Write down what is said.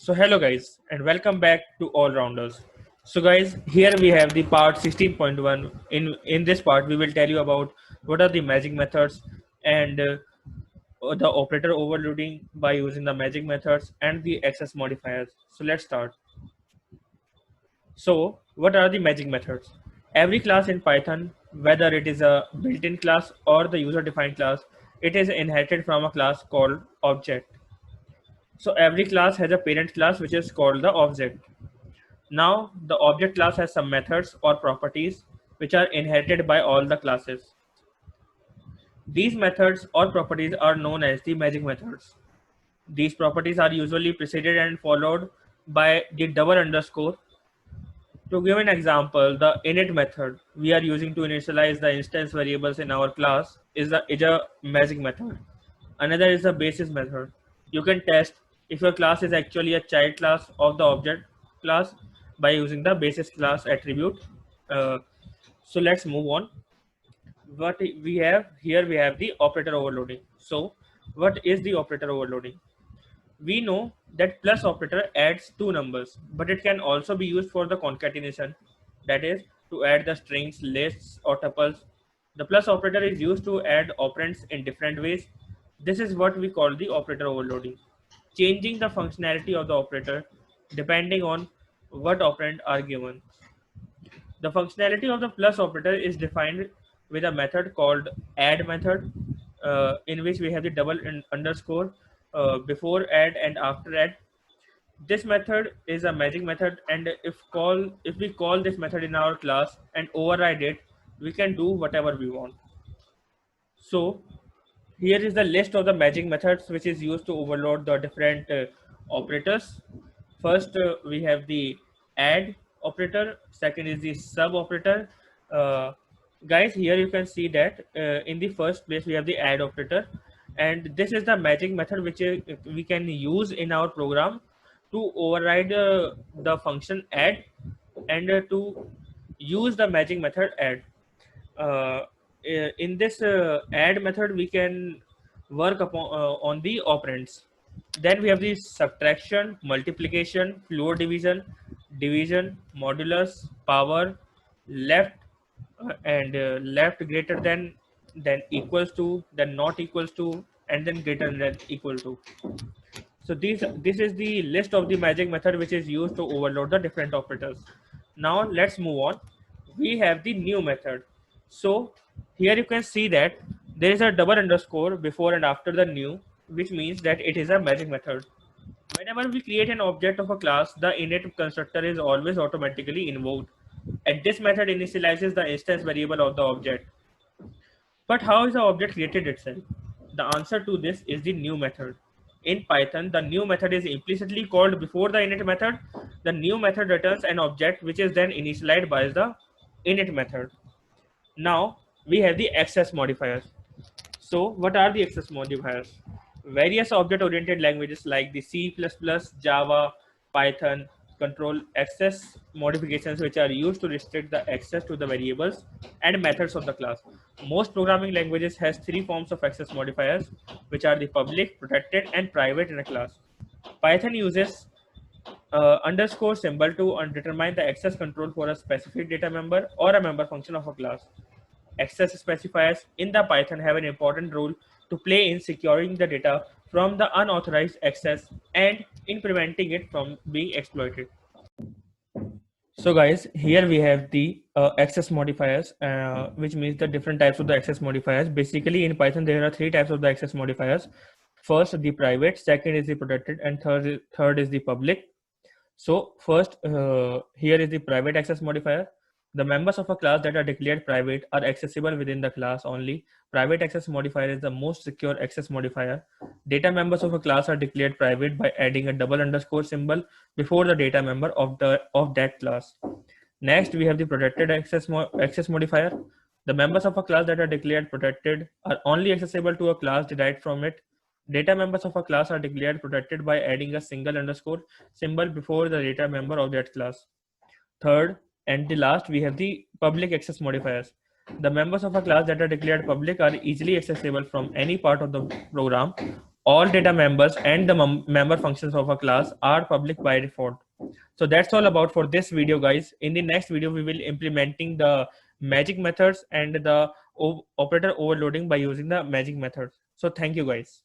So hello guys and welcome back to All Rounders. So guys, here we have the part 16.1. In this part we will tell you about what are the magic methods and the operator overloading by using the magic methods and the access modifiers. So let's start. So what are the magic methods? Every class in Python, whether it is a built-in class or the user-defined class, it is inherited from a class called object. So every class has a parent class which is called the object. Now, the object class has some methods or properties which are inherited by all the classes. These methods or properties are known as the magic methods. These properties are usually preceded and followed by the double underscore. To give an example, the init method we are using to initialize the instance variables in our class is a magic method. Another is the basis method. You can test if your class is actually a child class of the object class by using the basis class attribute. Uh, so let's move on. What we have here, we have the operator overloading. So what is the operator overloading? We know that plus operator adds two numbers, but it can also be used for the concatenation, that is to add the strings, lists or tuples. The plus operator is used to add operands in different ways. This is what we call the operator overloading, changing the functionality of the operator depending on what operand are given. The functionality of the plus operator is defined with a method called add method, in which we have the double underscore before add and after add. This method is a magic method, and if we call this method in our class and override it, we can do whatever we want. So here is the list of the magic methods which is used to overload the different operators. First, we have the add operator. Second is the sub operator. Uh, Guys, here you can see that in the first place we have the add operator, and this is the magic method which we can use in our program to override the function add and to use the magic method add. In this add method we can work upon on the operands. Then we have the subtraction, multiplication, floor division, division, modulus, power, left, and left greater than, then equals to, then not equals to, and then greater than equal to. So this is the list of the magic method which is used to overload the different operators. Now let's move on. We have the new method. So here you can see that there is a double underscore before and after the new, which means that it is a magic method. Whenever we create an object of a class, the init constructor is always automatically invoked, and this method initializes the instance variable of the object. But how is the object created itself? The answer to this is the new method. In Python, the new method is implicitly called before the init method. The new method returns an object which is then initialized by the init method. Now we have the access modifiers. So what are the access modifiers? Various object-oriented languages like the C++, Java, Python control access modifications which are used to restrict the access to the variables and methods of the class. Most programming languages has three forms of access modifiers, which are the public, protected, and private in a class. Python uses underscore symbol to determine the access control for a specific data member or a member function of a class. Access specifiers in the Python have an important role to play in securing the data from the unauthorized access and in preventing it from being exploited. So guys, here we have the access modifiers, which means the different types of the access modifiers. Basically in Python, there are three types of the access modifiers. First, the private, second is the protected, and third is the public. So first, here is the private access modifier. The members of a class that are declared private are accessible within the class only. Private access modifier is the most secure access modifier. Data members of a class are declared private by adding a double underscore symbol before the data member of that class. Next, we have the protected access modifier. The members of a class that are declared protected are only accessible to a class derived from it. Data members of a class are declared protected by adding a single underscore symbol before the data member of that class. Third, and the last, we have the public access modifiers. The members of a class that are declared public are easily accessible from any part of the program. All data members and the member functions of a class are public by default. So that's all about for this video, guys. In the next video, we will implementing the magic methods and the operator overloading by using the magic methods. So thank you, guys.